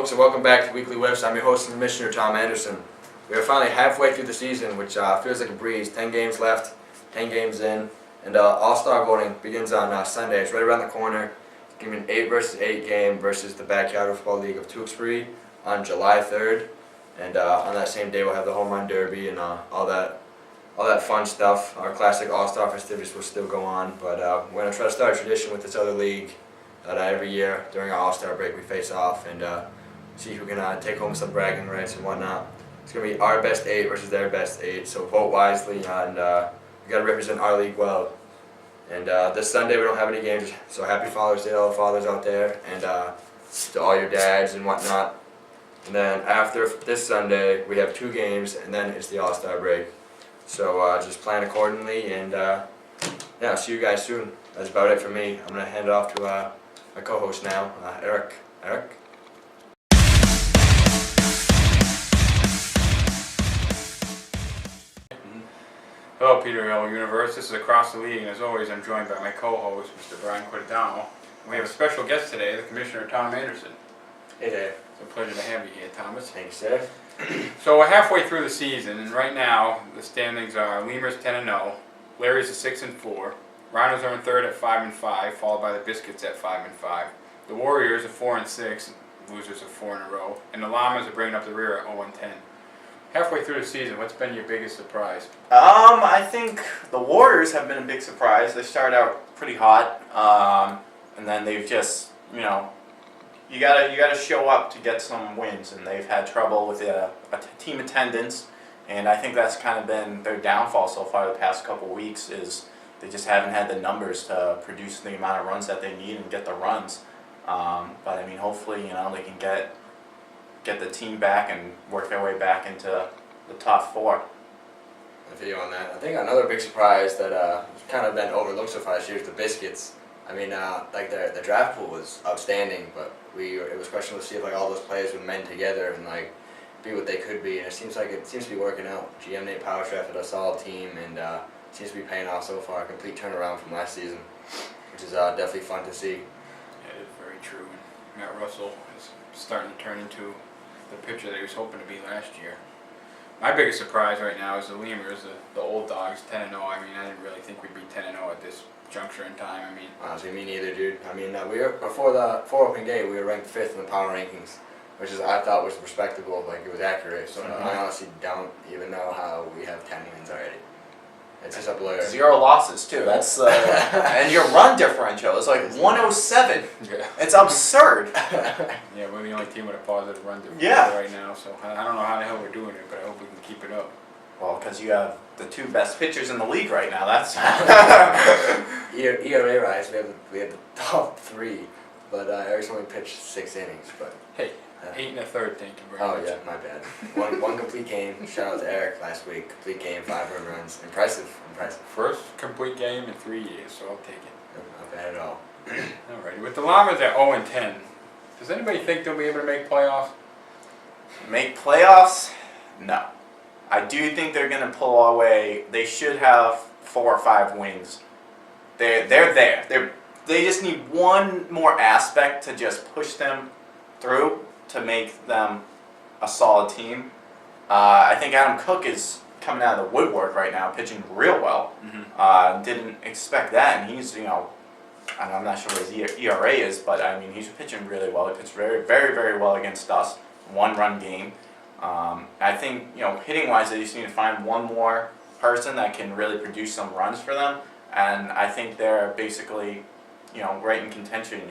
folks, and welcome back to Weekly Whiffs. I'm your host and commissioner, Tom Anderson. We are finally halfway through the season, which feels like a breeze. 10 games left, 10 games in, and All-Star voting begins on Sunday. It's right around the corner. It's going to be an 8 versus 8 game versus the Backyard Football League of Tewksbury on July 3rd. And on that same day, we'll have the Home Run Derby and all that fun stuff. Our classic All-Star festivities will still go on, but we're going to try to start a tradition with this other league that every year during our All-Star break we face off and see who can take home some bragging rights and whatnot. It's going to be our best 8 versus their best 8, so vote wisely and we got to represent our league well. And this Sunday we don't have any games, so happy Father's Day to all the fathers out there and to all your dads and whatnot. And then after this Sunday we have 2 games and then it's the All-Star break. So just plan accordingly and yeah, I'll see you guys soon. That's about it for me. I'm going to hand it off to my co-host now, Eric. Eric? Hello, Peter Hill Universe. This is Across the League, and as always, I'm joined by my co-host, Mr. Brian Quintano. We have a special guest today, the Commissioner, Tom Anderson. Hey there. It's a pleasure to have you here, Thomas. Thanks, sir. So we're halfway through the season, and right now the standings are Lemurs 10-0, Larry's at 6-4, Rhinos are in third at 5-5, followed by the Biscuits at 5-5. The Warriors are 4-6, losers of 4 in a row, and the Llamas are bringing up the rear at 0-10. Halfway through the season, what's been your biggest surprise? I think the Warriors have been a big surprise. They started out pretty hot, and then they've just, you gotta show up to get some wins, and they've had trouble with team attendance, and I think that's kind of been their downfall so far the past couple weeks. Is they just haven't had the numbers to produce the amount of runs that they need and get the runs. But I mean, hopefully, they can get the team back and work their way back into the top 4. A video on that. I think another big surprise that kind of been overlooked so far this year is the Biscuits. I mean, like the draft pool was outstanding, but it was questionable to see if all those players would mend together and be what they could be. And it seems to be working out. GM Nate Powers drafted a solid team and seems to be paying off so far. A complete turnaround from last season, which is definitely fun to see. Yeah, it's very true. Matt Russell is starting to turn into the pitcher that he was hoping to be last year. My biggest surprise right now is the Lemurs, the old dogs, 10-0. I mean, I didn't really think we'd be 10-0 at this juncture in time. I mean, honestly, me neither, dude. I mean, we were before opening day, we were ranked 5th in the power rankings, which I thought was respectable, it was accurate. So I honestly don't even know how we have 10 wins already. It's just a blur. 0 losses too. That's and your run differential is 107. Yeah. It's absurd. Yeah, we're the only team with a positive run differential right now. So I don't know how the hell we're doing it, but I hope we can keep it up. Well, because you have the 2 best pitchers in the league right now. That's ERA rise. We have the top 3, but Eric's only pitched 6 innings. But hey. 8 1/3, thank you very much. Oh yeah, my bad. One complete game. Shout out to Eric last week. Complete game, 5 home runs. Impressive. First complete game in 3 years, so I'll take it. Not bad at all. Alrighty, with the Llamas at 0-10, does anybody think they'll be able to make playoffs? Make playoffs? No. I do think they're going to pull away. They should have 4 or 5 wins. They're there. They just need one more aspect to just push them through to make them a solid team. I think Adam Cook is coming out of the woodwork right now, pitching real well. Didn't expect that, and he's, I'm not sure what his ERA is, but I mean, he's pitching really well. He pitched very, very, very well against us. 1-run game. I think, hitting-wise, they just need to find one more person that can really produce some runs for them, and I think they're basically, right in contention,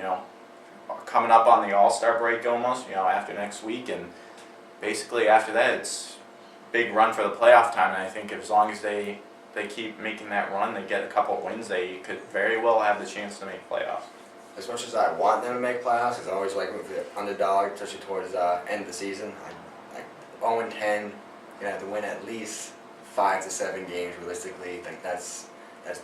coming up on the All-Star break almost, after next week, and basically after that it's big run for the playoff time, and I think as long as they keep making that run, they get a couple of wins, they could very well have the chance to make playoffs. As much as I want them to make playoffs, it's always with the underdog, especially towards the end of the season. 0-10, you're gonna have to win at least 5 to 7 games realistically. That's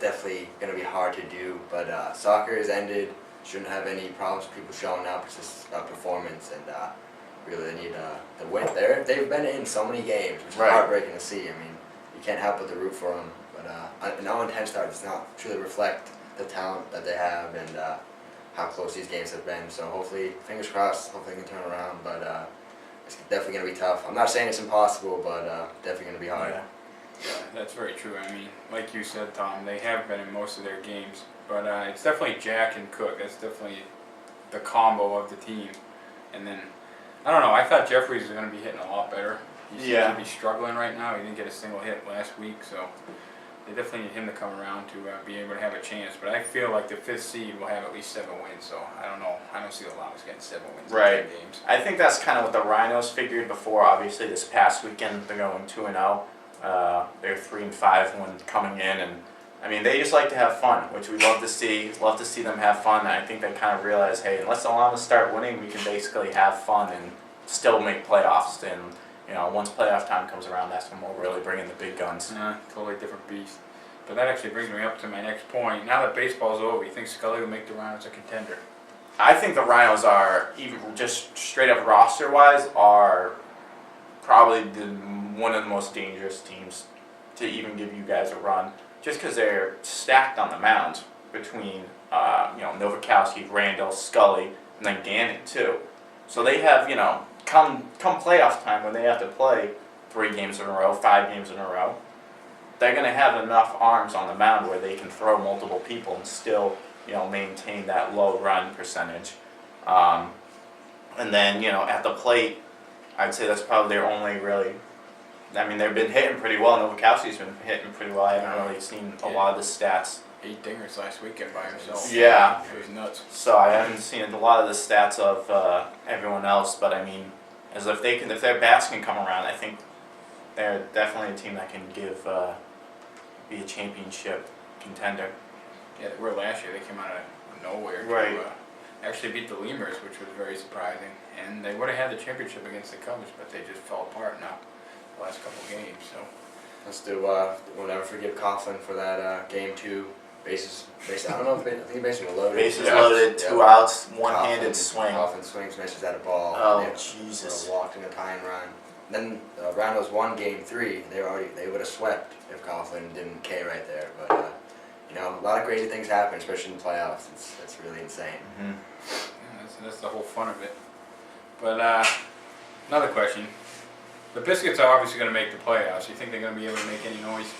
definitely gonna be hard to do. But soccer has ended. Shouldn't have any problems with people showing up. It's just about performance, and really they need to win. They've been in so many games, which is heartbreaking to see. I mean, you can't help but to root for them. But an 0-10 start does not truly reflect the talent that they have, and how close these games have been. So hopefully, fingers crossed, hopefully they can turn around. But it's definitely going to be tough. I'm not saying it's impossible, but definitely going to be hard. Yeah, that's very true. I mean, like you said, Tom, they have been in most of their games. But it's definitely Jack and Cook. That's definitely the combo of the team. And then, I don't know, I thought Jeffries was going to be hitting a lot better. He seems to be struggling right now. He didn't get a single hit last week, so they definitely need him to come around to be able to have a chance. But I feel like the 5th seed will have at least 7 wins, so I don't know. I don't see the Llamas getting 7 wins in 10 games. I think that's kind of what the Rhinos figured before. Obviously, this past weekend they're going 2-0. They're 3-5 when coming in, and I mean they just like to have fun, which we love to see. Love to see them have fun. And I think they kind of realize, hey, unless the Llamas start winning, we can basically have fun and still make playoffs. And you know, once playoff time comes around, that's when we'll really bring in the big guns. Yeah, totally different beast. But that actually brings me up to my next point. Now that baseball's over, you think Scully will make the Rhinos a contender? I think the Rhinos are, even just straight up roster-wise, are probably one of the most dangerous teams to even give you guys a run. Just because they're stacked on the mound between, Novakowski, Randall, Scully, and then Gannon too. So they have, come playoff time when they have to play 3 games in a row, 5 games in a row, they're going to have enough arms on the mound where they can throw multiple people and still, maintain that low run percentage. And then, at the plate, I'd say that's probably their only really. I mean, they've been hitting pretty well. Novakowski's been hitting pretty well. I haven't really seen a lot of the stats. 8 dingers last weekend by himself. Yeah. It was nuts. So I haven't seen a lot of the stats of everyone else, but I mean, as if their bats can come around, I think they're definitely a team that can be a championship contender. Yeah, they were last year. They came out of nowhere to actually beat the Lemurs, which was very surprising. And they would have had the championship against the Cubs, but they just fell apart now the last couple games. So Let's do. We'll never forgive Coughlin for that game 2 bases. I don't know if I think bases were loaded. Bases loaded, 2 outs, one-handed swing. Coughlin swings, misses at a ball. Oh, they Jesus. Walked in a tying run. Then Rhinos won game 3. They would have swept if Coughlin didn't K right there. But a lot of crazy things happen, especially in the playoffs. It's really insane. Mm-hmm. yeah, that's the whole fun of it. But another question. The Biscuits are obviously going to make the playoffs. You think they're going to be able to make any noise?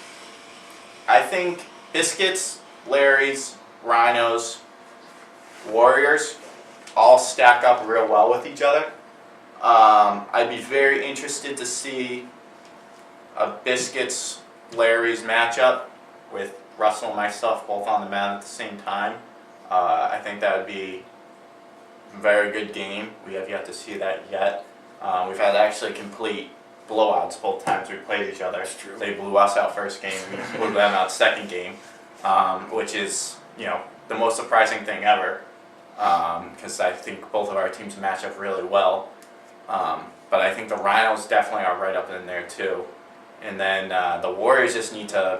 I think Biscuits, Larry's, Rhinos, Warriors all stack up real well with each other. I'd be very interested to see a Biscuits Larry's matchup with Russell and myself both on the mound at the same time. I think that would be a very good game. We have yet to see that yet. We've had actually complete blowouts both times we played each other. That's true. They blew us out first game, we blew them out second game, which is the most surprising thing ever, because I think both of our teams match up really well. But I think the Rhinos definitely are right up in there too. And then the Warriors just need to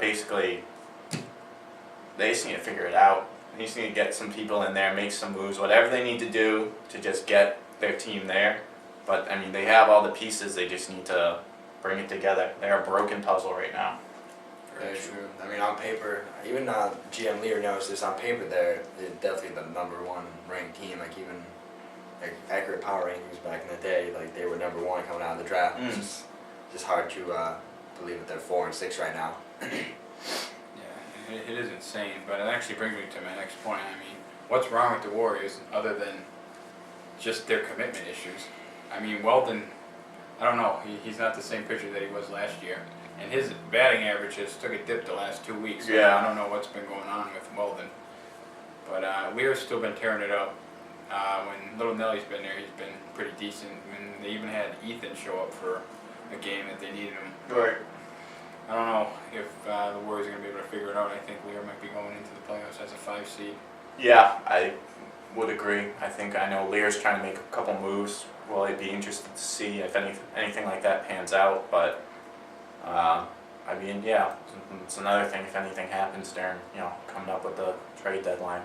they just need to figure it out. They just need to get some people in there, make some moves, whatever they need to do to just get their team there. But I mean, they have all the pieces, they just need to bring it together. They're a broken puzzle right now. Very true. I mean, on paper, even GM Lear knows this. On paper, they're definitely the #1 ranked team. Like even accurate power rankings back in the day, like they were #1 coming out of the draft. It's just hard to believe that they're 4 and 6 right now. Yeah, it is insane. But it actually brings me to my next point. I mean, what's wrong with the Warriors other than just their commitment issues? I mean, Weldon, I don't know. He's not the same pitcher that he was last year. And his batting average has took a dip the last 2 weeks. So Yeah. I don't know what's been going on with Weldon. But Lear's still been tearing it up. When Little Nelly's been there, he's been pretty decent. And they even had Ethan show up for a game that they needed him. Right. I don't know if the Warriors are going to be able to figure it out. I think Lear might be going into the playoffs as a 5 seed. Yeah, I would agree. I know Lear's trying to make a couple moves. Well, I'd be interested to see if anything like that pans out. But I mean, yeah, it's another thing if anything happens during coming up with the trade deadline.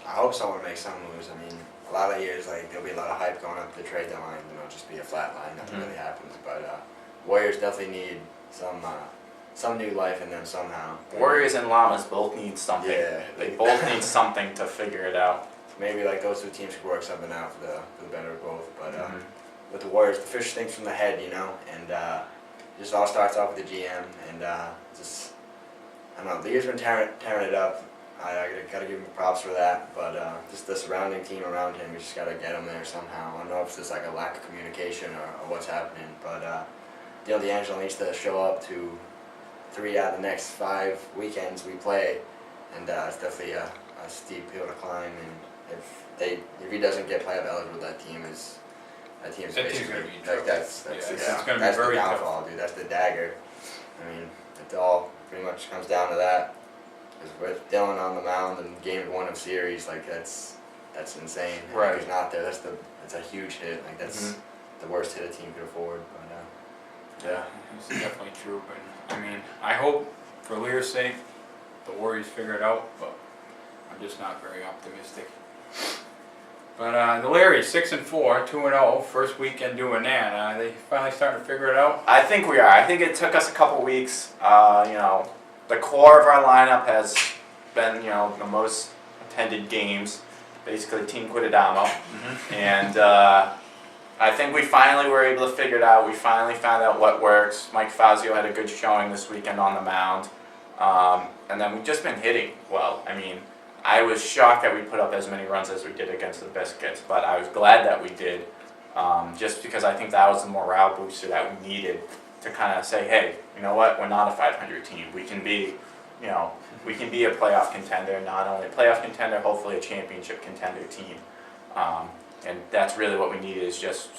I hope someone makes some moves. I mean, a lot of years, like there'll be a lot of hype going up to the trade deadline. Just be a flat line. Nothing really happens. But Warriors definitely need some new life in them somehow. Warriors and Llamas both need something. Yeah. They both need something to figure it out. maybe like those two teams could work something out for the better of both. But with the Warriors, the fish stinks from the head, you know, and just all starts off with the GM, and just I don't know, the year's been tearing it up. I gotta give him props for that, but just the surrounding team around him, we just gotta get him there somehow. I don't know if it's just like a lack of communication or what's happening, but D'Angelo needs to show up to 3 out of the next 5 weekends we play, and it's definitely a steep hill to climb. And if he doesn't get playoff eligible, that team's basically gonna be like that's it's gonna be that's very the tough. downfall, dude. That's the dagger. I mean, it all pretty much comes down to that. Because with Dylan on the mound in game 1 of series, like that's insane. And Right. if he's not there, that's a huge hit. Like that's the worst hit a team could afford. But Yeah. It's definitely true, but I mean, I hope for Lear's sake the Warriors figure it out, but I'm just not very optimistic. But the Larry 6-4, 2-0, first weekend doing that. Are they finally starting to figure it out? I think we are. I think it took us a couple weeks. You know, the core of our lineup has been, you know, the most attended games, basically Team Quidadamo. And I think we finally were able to figure it out. We finally found out what works. Mike Fazio had a good showing this weekend on the mound. And then we've just been hitting well. I mean, I was shocked that we put up as many runs as we did against the Biscuits, but I was glad that we did, just because I think that was the morale booster that we needed to kind of say, hey, you know what, we're not a 500 team. We can be, you know, we can be a playoff contender, not only a playoff contender, hopefully a championship contender team. And that's really what we need is just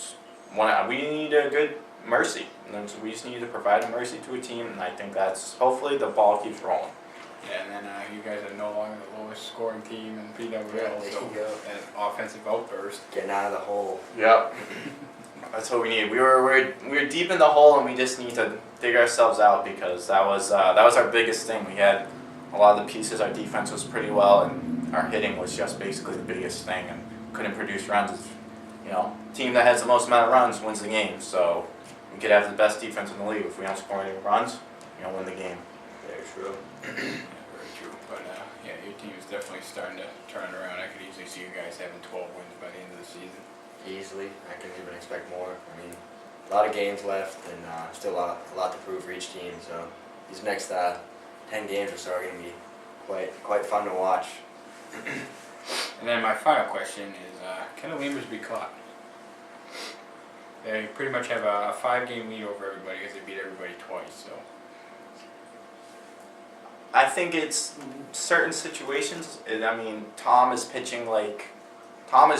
we need a good mercy. And so we just need to provide a mercy to a team, and I think that's hopefully the ball keeps rolling. Yeah, and then you guys are no longer the lowest scoring team in PWL, Yeah, there so you go. that offensive outburst. getting out of the hole. Yep. That's what we need. We were deep in the hole, and we just need to dig ourselves out because that was our biggest thing. We had a lot of the pieces. Our defense was pretty well, and our hitting was just basically the biggest thing, and couldn't produce runs. You know, team that has the most amount of runs wins the game. So we could have the best defense in the league. If we don't score any runs, you know, win the game. Very true. Yeah, very true. But yeah, your team is definitely starting to turn around. I could easily see you guys having 12 wins by the end of the season. Easily, I can even expect more. I mean, a lot of games left, and still a lot to prove for each team. So these next 10 games or so are going to be quite fun to watch. And then my final question is, can the Lemurs be caught? They pretty much have a 5-game lead over everybody because they beat everybody twice. So I think it's certain situations. I mean, Tom is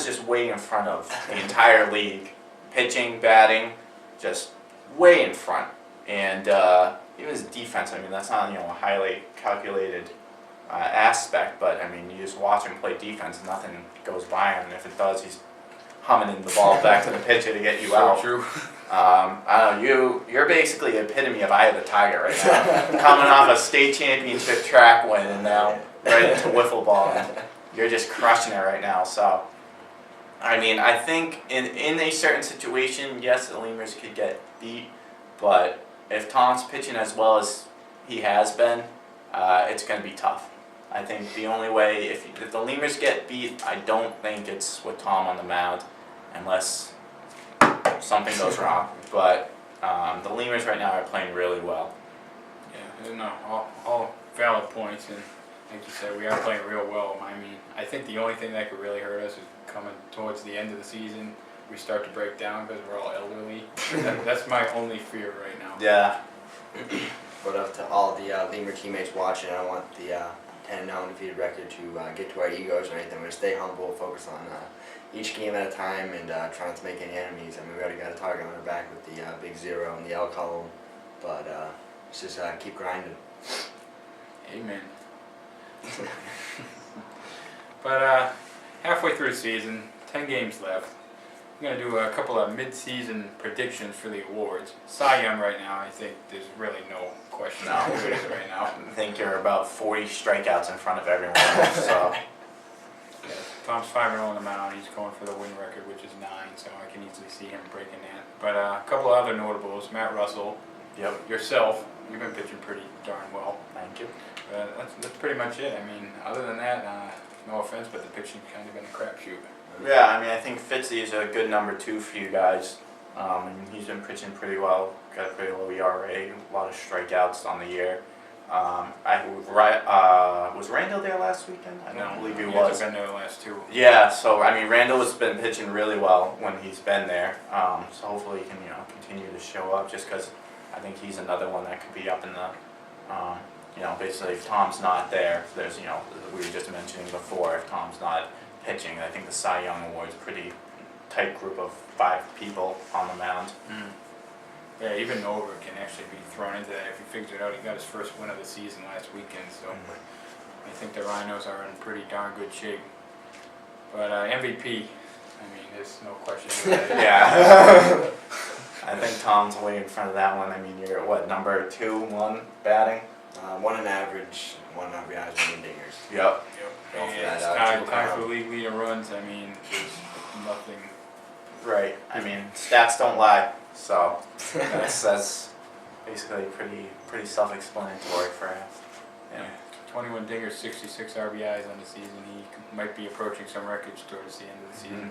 just way in front of the entire league. Pitching, batting, just way in front. And even his defense, I mean, that's not, you know, a highly calculated aspect, but I mean, you just watch him play defense, nothing goes by him, and if it does, he's humming in the ball back to the pitcher to get you out. true. I don't know, you're basically the epitome of Eye of the Tiger right now. Coming off a state championship track win and now right into wiffle ball, and you're just crushing it right now. So, I mean, I think in a certain situation, yes, the Lemurs could get beat, but if Tom's pitching as well as he has been, it's going to be tough. I think the only way, if the Lemurs get beat, I don't think it's with Tom on the mound, unless something goes wrong. But the Lemurs right now are playing really well. Yeah, no, all valid points, and like you said, we are playing real well. I mean, I think the only thing that could really hurt us is coming towards the end of the season, we start to break down because we're all elderly. That's my only fear right now. Yeah. But up to all the Lemur teammates watching, I don't want the 10-0 undefeated record to get to our egos or anything. We're going to stay humble, focus on each game at a time, and try not to make any enemies. I mean, we already got a target on our back with the big 0 and the L column, but let's just keep grinding. Amen. But halfway through the season, 10 games left. I'm going to do a couple of mid-season predictions for the awards. Cy Young right now, I think there's really no question No. who it is right now. I think you're about 40 strikeouts in front of everyone else, so. Yeah, Tom's 5-0 on the mound. He's going for the win record, which is 9, so I can easily see him breaking that. But a couple of other notables, Matt Russell, Yep. yourself, you've been pitching pretty darn well. Thank you. That's pretty much it. I mean, other than that, no offense, but the pitching's kind of been a crapshoot. Yeah, I mean, I think Fitzy is a good number 2 for you guys. And he's been pitching pretty well. Got a pretty low ERA, a lot of strikeouts on the year. Was Randall there last weekend? I don't believe he was. He's been there the last 2. Yeah, so I mean, Randall has been pitching really well when he's been there. So hopefully he can, continue to show up. Just because I think he's another one that could be up in the, basically if Tom's not there, there's, we were just mentioning before, if Tom's not pitching, I think the Cy Young Award's pretty tight group of 5 people on the mound. Yeah, even Nova can actually be thrown into that if he figures it out. He got his first win of the season last weekend, so I think the Rhinos are in pretty darn good shape. But MVP, I mean, there's no question. Yeah. I think Tom's way in front of that one. I mean, you're at what, number 2, 1 batting? 1 in average, 1 RBIs, 1 in dingers. Yep. Going for And it's that, time for the league leader runs. I mean, there's nothing. Right. I mean, stats don't lie. So that's basically pretty self-explanatory for us. Yeah. 21 dingers, 66 RBIs on the season. He might be approaching some records towards the end of the season.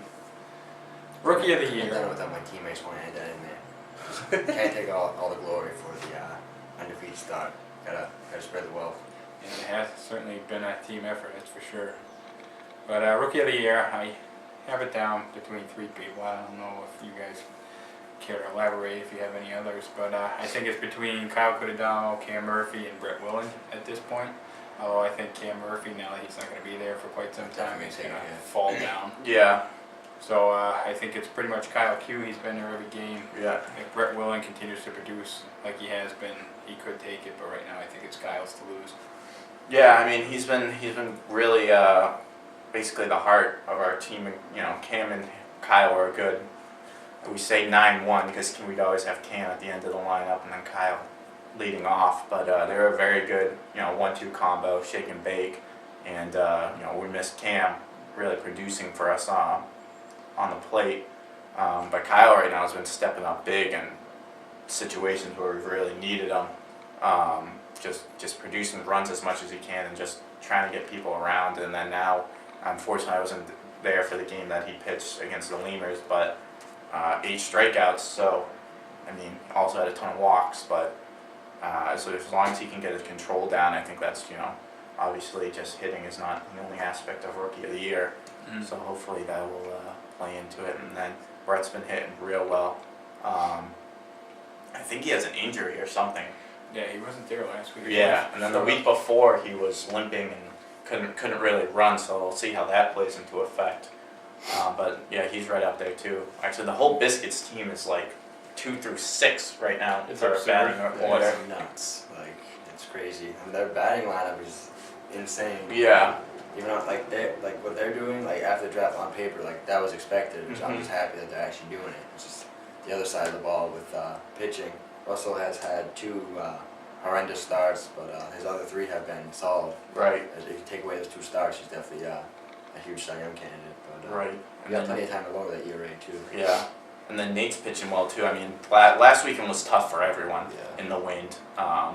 Rookie of the I'm done year. without my teammates wanting to add that in there. Can't take all the glory for the undefeated start. Gotta spread the wealth. And it has certainly been a team effort, that's for sure. But rookie of the year, I have it down between 3 people. I don't know if you guys care to elaborate if you have any others, but I think it's between Kyle Cudadamo, Cam Murphy, and Brett Willand at this point. Although I think Cam Murphy, now that he's not going to be there for quite some time, he's going to fall down. Yeah. So I think it's pretty much Kyle Q. He's been there every game. Yeah. If Brett Willand continues to produce like he has been, he could take it. But right now, I think it's Kyle's to lose. Yeah. I mean, he's been really basically the heart of our team. Cam and Kyle are good. We say 9-1 because we'd always have Cam at the end of the lineup and then Kyle leading off. But they're a very good 1-2 combo, shake and bake. And we missed Cam really producing for us on the plate. But Kyle right now has been stepping up big in situations where we've really needed him. Just producing runs as much as he can and just trying to get people around. And then now, unfortunately, I wasn't there for the game that he pitched against the Lemurs, but 8 strikeouts. So, I mean, also had a ton of walks. But so as long as he can get his control down, I think that's obviously just hitting is not the only aspect of Rookie of the Year. So hopefully that will play into it. And then Brett's been hitting real well. I think he has an injury or something. Yeah, he wasn't there last week. Yeah, and then the week before he was limping and couldn't really run. So we'll see how that plays into effect. But yeah, he's right up there too. Actually, the whole Biscuits team is like 2 through 6 right now. It's for absurd. batting order. It's nuts. Like, it's crazy. And their batting lineup is insane. Yeah. Even though, what they're doing, after the draft on paper, that was expected. Which I'm just happy that they're actually doing it. It's just the other side of the ball with pitching. Russell has had 2 horrendous starts, but his other 3 have been solid. Right. If you take away those 2 starts, he's definitely a huge Cy Young candidate. But Right. you got plenty of time to lower that ERA too. Yeah. And then Nate's pitching well too. I mean, last weekend was tough for everyone in the wind. I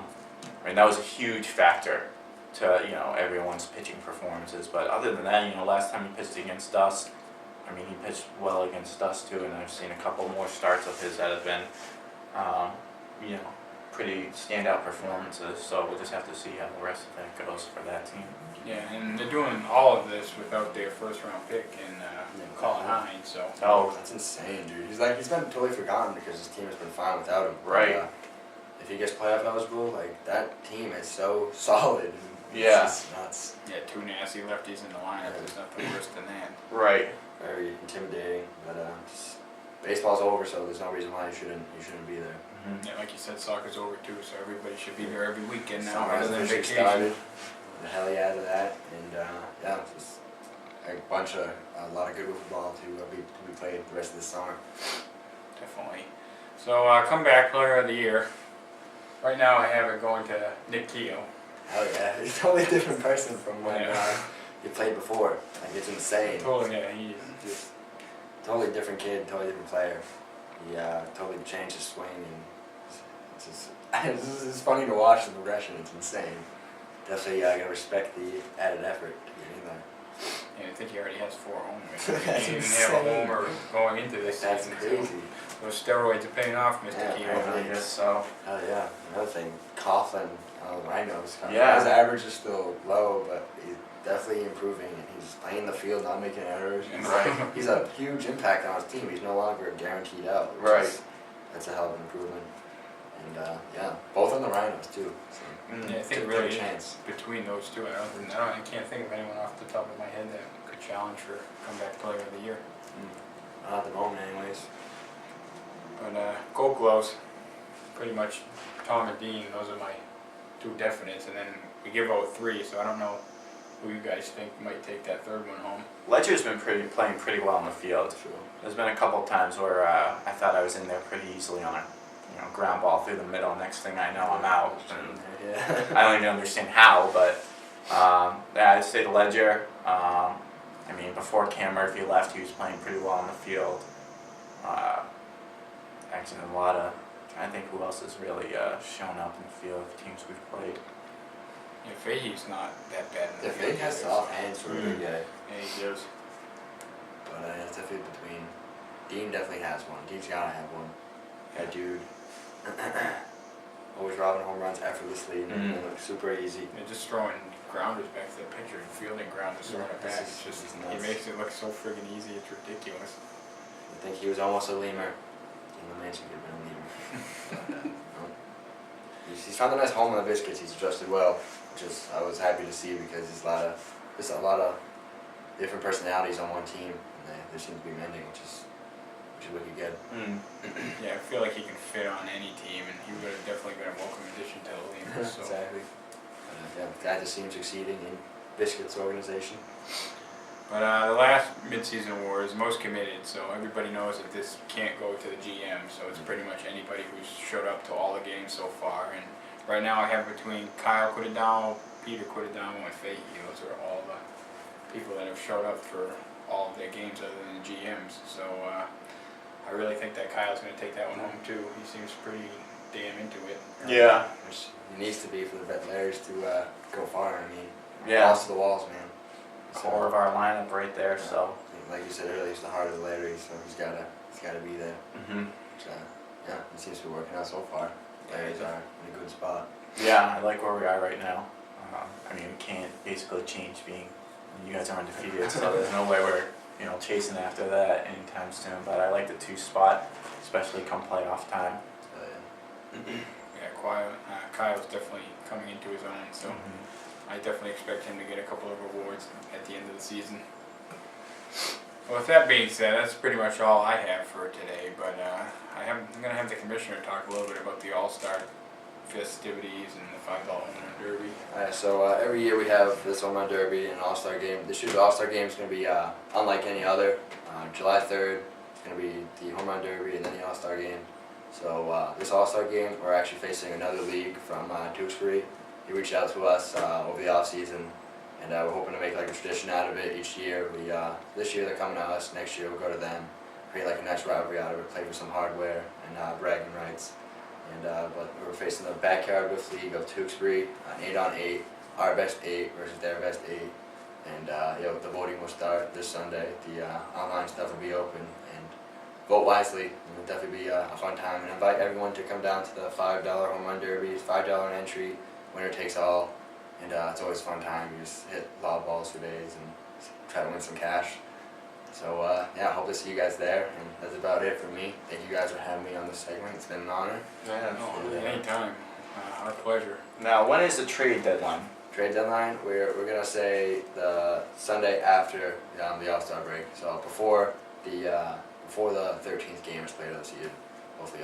mean, that was a huge factor to everyone's pitching performances. But other than that, last time he pitched against us, I mean, he pitched well against us too. And I've seen a couple more starts of his that have been, pretty standout performances. So we'll just have to see how the rest of that goes for that team. Yeah, and they're doing all of this without their first-round pick in Colin Hines. So. Oh, That's insane, dude. He's been totally forgotten because his team has been fine without him. Right. But, if he gets playoff eligible, that team is so solid. Yeah. It's just nuts. Yeah, 2 nasty lefties in the lineup. There's nothing worse than that. right. Very intimidating. But baseball's over, so there's no reason why you shouldn't be there. Yeah, like you said, soccer's over too, so everybody should be there every weekend now Summer rather has than officially vacation. started. The hell yeah to that, and just a lot of good football to be played the rest of the summer. Definitely. So comeback player of the year. Right now I have it going to Nick Keogh. Hell yeah, he's a totally different person from when Yeah. you played before. It's insane. Totally, yeah, he Just totally different kid, totally different player. He totally changed his swing, and it's funny to watch the progression. It's insane. Definitely gotta respect the added effort to get in there. Yeah, I think he already has 4 home wins. He That's didn't even have a insane. homer going into this That's season. crazy. So those steroids are paying off, Mr. Yeah, Keegan. I guess so. Oh yeah, another thing, Coughlin, Rhinos. Yeah. His average is still low, but he's definitely improving, and he's playing the field, not making errors. Right. He's a huge impact on his team. He's no longer guaranteed out. Which Right. is- that's a hell of an improvement. And yeah, both on the Rhinos too. So, Mm. Yeah, I think take it a really is chance. between those two. I can't think of anyone off the top of my head that could challenge for comeback player of the year. Not at the moment, anyways. But Gold Gloves, pretty much Tom and Dean. Those are my 2 definites, and then we give out 3. So I don't know who you guys think might take that 3rd one home. Ledger's been playing pretty well on the field. True. There's been a couple times where I thought I was in there pretty easily on a ground ball through the middle. Next thing I know, I'm out. And Yeah. I don't even understand how, but yeah, I'd say the Ledger. I mean, before Cam Murphy left, he was playing pretty well on the field. Actually, a lot of. I think who else has really shown up in the field, the teams we've played. Yeah, Fahey's not that bad. In the If field he has either, soft hands for a big guy. Yeah, he does. But it's definitely between. Dean definitely has one. Dean's gotta have one. That dude. Always robbing home runs effortlessly. And it looks super easy. They're just throwing grounders back to the pitcher and fielding grounders throwing it This back. is- It's just this is he nuts. makes it look so friggin' easy. It's ridiculous. I think he was almost a lemur. And the man should have been a lemur. But, no. He's found a nice home on the Biscuits. He's adjusted well, which is I was happy to see because there's a lot of different personalities on one team, and they seem to be mending, which is wicked good. Yeah, I feel like he can fit on any team, and he would have definitely been a welcome addition to the Lemurs. So. Exactly. Yeah, glad to see him succeeding in Biscuits organization. But the last midseason award is most committed, so everybody knows that this can't go to the GM, so it's pretty much anybody who's showed up to all the games so far. And right now I have between Kyle Quidadamo, Peter Quidadamo, and Fahey. Those are all the people that have showed up for all of their games other than the GMs. So I really think that Kyle's going to take that one home too. He seems pretty damn into it. Yeah. Which he needs to be for the Vetlaires to go far. I mean, Yeah. balls to the walls, man. Core of our lineup right there. So. Like you said earlier, he's the heart of the Larry, so he's gotta be there. Which, yeah, it seems to be working out so far. Larry's are in a good spot. Yeah, I like where we are right now. I mean, we can't basically change being. You guys are undefeated, so there's no way we're chasing after that anytime soon. But I like the 2 spot, especially come playoff time. Yeah, Kyle's definitely coming into his own, so I definitely expect him to get a couple of awards at the end of the season. Well, with that being said, that's pretty much all I have for today, but I'm going to have the commissioner talk a little bit about the All-Star festivities and the $5 home run derby. So every year we have this home run derby and All-Star game. This year's All-Star game is going to be unlike any other. July 3rd is going to be the home run derby and then the All-Star game. So this All-Star game, we're actually facing another league from Tewksbury. He reached out to us over the off-season, and we're hoping to make like a tradition out of it each year. This year they're coming to us, next year we'll go to them, create like a nice rivalry out of it, play for some hardware and bragging rights. And but we're facing the backyard with league of Tewksbury, an 8-on-8, our best 8 versus their best 8. And the voting will start this Sunday. The online stuff will be open, and vote wisely. It will definitely be a fun time. And invite everyone to come down to the $5 home run derby. It's $5 an entry, winner takes all. And it's always a fun time. You just hit lob balls for days and try to win some cash. So yeah, I hope to see you guys there. And that's about it for me. Thank you guys for having me on this segment. It's been an honor. Yeah. No, anytime. Our pleasure. Now, when is the trade deadline? Trade deadline, we're gonna say the Sunday after the All-Star break. So before the 13th game is played of the season. Hopefully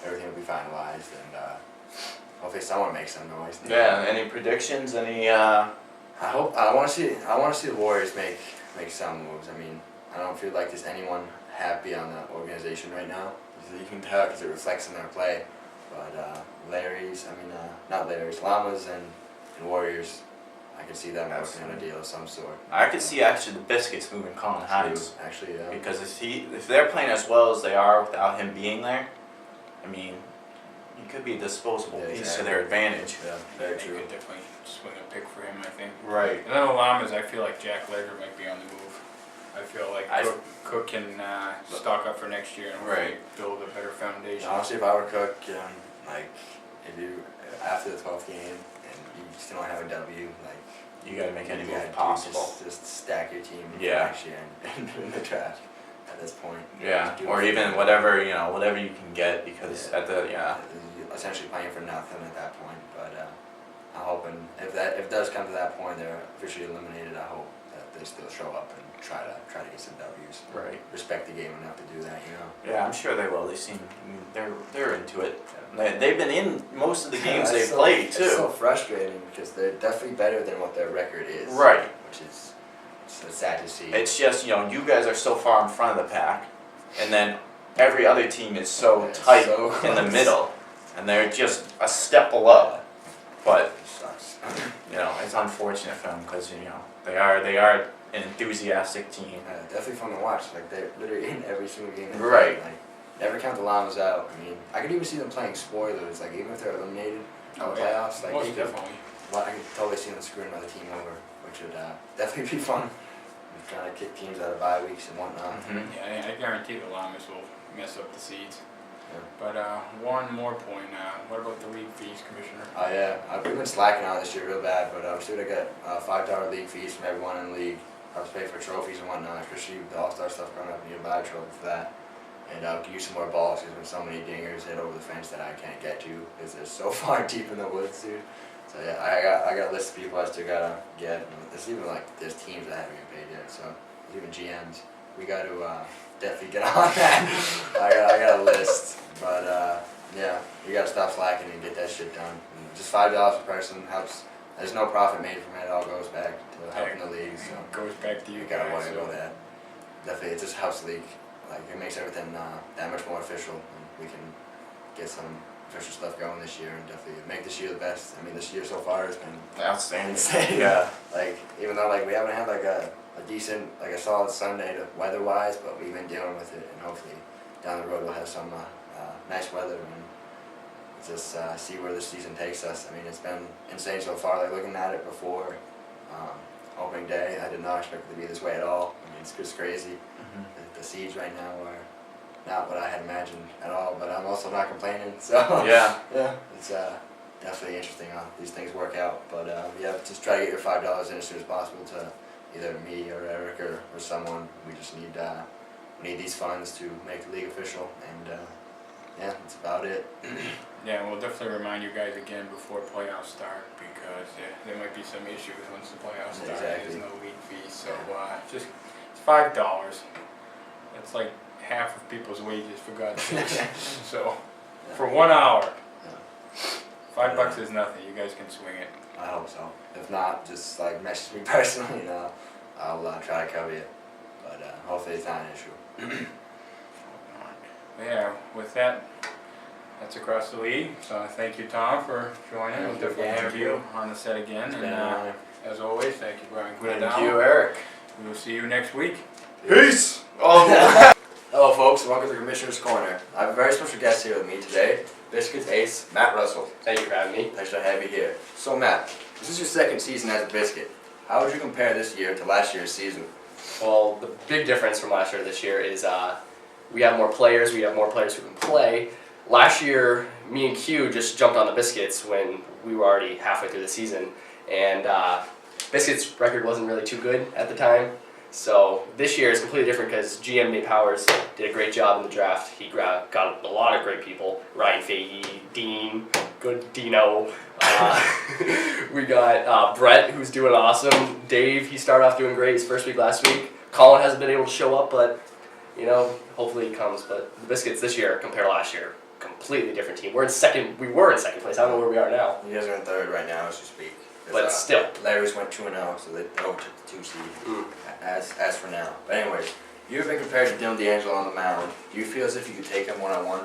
everything will be finalized, and hopefully someone makes some noise. Yeah. Any predictions? Any? I want to see the Warriors make some moves. I mean, I don't feel like there's anyone happy on the organization right now. You can tell because it reflects in their play. But Llamas and Warriors, I can see them working on a deal of some sort. I could see actually the Biscuits moving Colin Hines. Actually, yeah. Because if they're playing as well as they are without him being there, I mean, He could be a disposable Yeah, piece to exactly. their advantage. Yeah, They very true. could definitely swing a pick for him, I think. Right. And then the Llamas, I feel like Jack Ledger might be on the move. I feel like I- Cook can stock up for next year and hopefully Right. build a better foundation. Honestly, if I were Cook, like if you after the 12th game and you still don't have a W, like You got to make any you move gotta possible. Just stack your team for Yeah. next year and in the trash at this point. Yeah. Just do Or it. even whatever whatever you can get because Yeah. at the You're essentially playing for nothing at that point. But I'm hoping if it does come to that point, they're officially eliminated. I hope that they still show up and try to get some W's. right. Respect the game enough to do that, Yeah, I'm sure they will. They seem they're into it. They've been in most of the games It's they've so- played It's so too. frustrating because they're definitely better than what their record is. Right. Which is so sad to see. It's just you guys are so far in front of the pack, and then every other team is so It's tight so in the close. middle, and they're just a step below. But It sucks. it's unfortunate for them because they are an enthusiastic team. Definitely fun to watch. Like they're literally in every single game. they play. Right. Like never count the Llamas out. I mean, I could even see them playing spoilers. Like even if they're eliminated in the playoffs, like Most they could, definitely. well, I could totally see them screwing another team over, which would definitely be fun. Trying to kick teams out of bye weeks and whatnot. Yeah, I guarantee the Llamas will mess up the seeds. Yeah. But one more point. What about the league fees, Commissioner? Oh yeah, we've been slacking on this year real bad, but we should have got $5 league fees from everyone in the league. I was paying for trophies and whatnot, especially with the All-Star stuff coming up. We need to buy a trophy for that. And could use some more balls because there's been so many dingers hit over the fence that I can't get to because they're so far deep in the woods, dude. So yeah, I got a list of people I still gotta get. There's even there's teams that haven't even paid yet, so there's even GMs. We got to definitely get on that. I got a list, but yeah, you gotta stop slacking and get that shit done. And just $5 per person helps. There's no profit made from it. It all goes back to helping the league. So It goes back to you you gotta guys. worry about that. Definitely, it just helps the league. Like it makes everything that much more official, and we can get some official stuff going this year, and definitely make this year the best. I mean, this year so far has been Outstanding. insane. Yeah. Like even though we haven't had a decent a solid Sunday weather-wise, but we've been dealing with it, and hopefully down the road we'll have some nice weather and just see where this season takes us. I mean, it's been insane so far. Like looking at it before opening day, I did not expect it to be this way at all. I mean, it's just crazy. The seeds right now are not what I had imagined at all, but I'm also not complaining. So Yeah. yeah, it's definitely interesting how these things work out. But yeah, just try to get your $5 in as soon as possible to either me or Eric or someone. We just need these funds to make the league official, and yeah, that's about it. Yeah, we'll definitely remind you guys again before playoffs start because there might be some issues once the playoffs start. Exactly. There's no league fee, so just it's $5. That's like half of people's wages, for God's sake. So for 1 hour, $5 is nothing. You guys can swing it. I hope so. If not, just message me personally, I'll try to cover you. But hopefully it's not an issue. Yeah, with that, that's across the league. So thank you, Tom, for joining. We'll Thank you. definitely have you on the set again. It's And been an honor. as always, thank you, Brian. Thank you, Eric. We will see you next week. Peace. Oh. Hello folks, and welcome to Commissioner's Corner. I have a very special guest here with me today, Biscuits ace, Matt Russell. Thank you for having me. Pleasure to have you here. So Matt, this is your second season as a Biscuit. How would you compare this year to last year's season? Well, the big difference from last year to this year is we have more players. We have more players who can play. Last year, me and Q just jumped on the Biscuits when we were already halfway through the season, and Biscuits' record wasn't really too good at the time. So this year is completely different because GM Nate Powers did a great job in the draft. He got a lot of great people: Ryan Fahey, Dean, good Dino. We got Brett, who's doing awesome. Dave, he started off doing great his first week last week. Colin hasn't been able to show up, but hopefully he comes. But the Biscuits this year compared to last year, completely different team. We were in second place. I don't know where we are now. You guys are in third right now as you speak. But still. Larry's went 2-0, so they overtook the 2 seed. As for now. But anyways, you've been compared to Dylan D'Angelo on the mound. Do you feel as if you could take him one-on-one?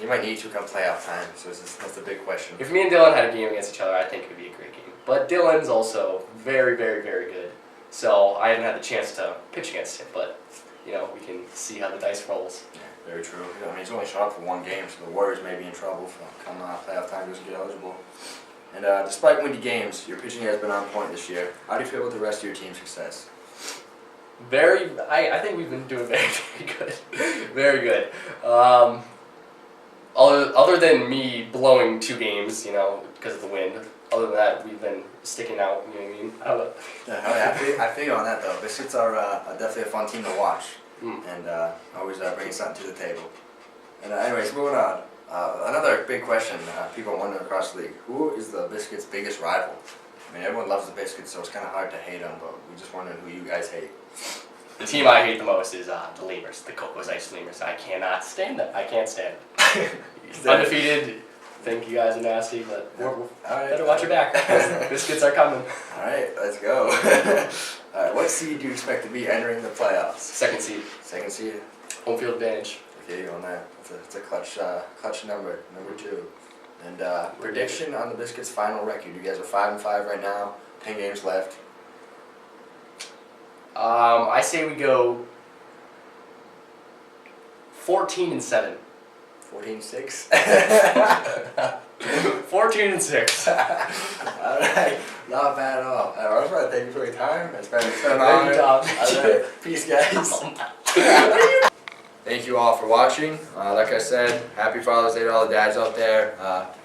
You might need to come playoff time, so that's the big question. If me and Dylan had a game against each other, I think it would be a great game. But Dylan's also very, very, very good. So I haven't had the chance to pitch against him, but we can see how the dice rolls. Very true. I mean, he's only shot up for one game, so the Warriors may be in trouble come playoff time. Doesn't get eligible. And despite windy games, your pitching has been on point this year. How do you feel with the rest of your team's success? I think we've been doing very, very good. Very good. Other than me blowing 2 games, because of the wind, other than that, we've been sticking out, you know what I mean? I don't know. Yeah, I feel on that though. Biscuits are definitely a fun team to watch, Mm. and always bringing something to the table. And anyways, moving on. Another big question people wonder across the league: who is the Biscuits' biggest rival? I mean, everyone loves the Biscuits, so it's kind of hard to hate them, but we just wondering who you guys hate. The team I hate the most is the Lemurs, the Coco's Ice Lemurs. I cannot stand them. I can't stand them. Undefeated. Think you guys are nasty, but better watch your back. Biscuits are coming. All right, let's go. All right, what seed do you expect to be entering the playoffs? Second seed, Second seed. home field advantage. Okay, on that. It's a clutch number 2. And prediction on the Biscuits' final record. You guys are 5-5 right now. 10 games left. I say we go 14-7. 14-6. 14-6. Alright, not bad at all. I was going to thank you for your time. It's been an Thank honor. you, Tom. Alright, peace, guys. Thank you all for watching. Like I said, happy Father's Day to all the dads out there.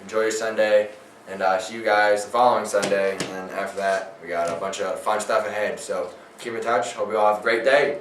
Enjoy your Sunday, and see you guys the following Sunday. And then after that, we got a bunch of fun stuff ahead. So keep in touch. Hope you all have a great day.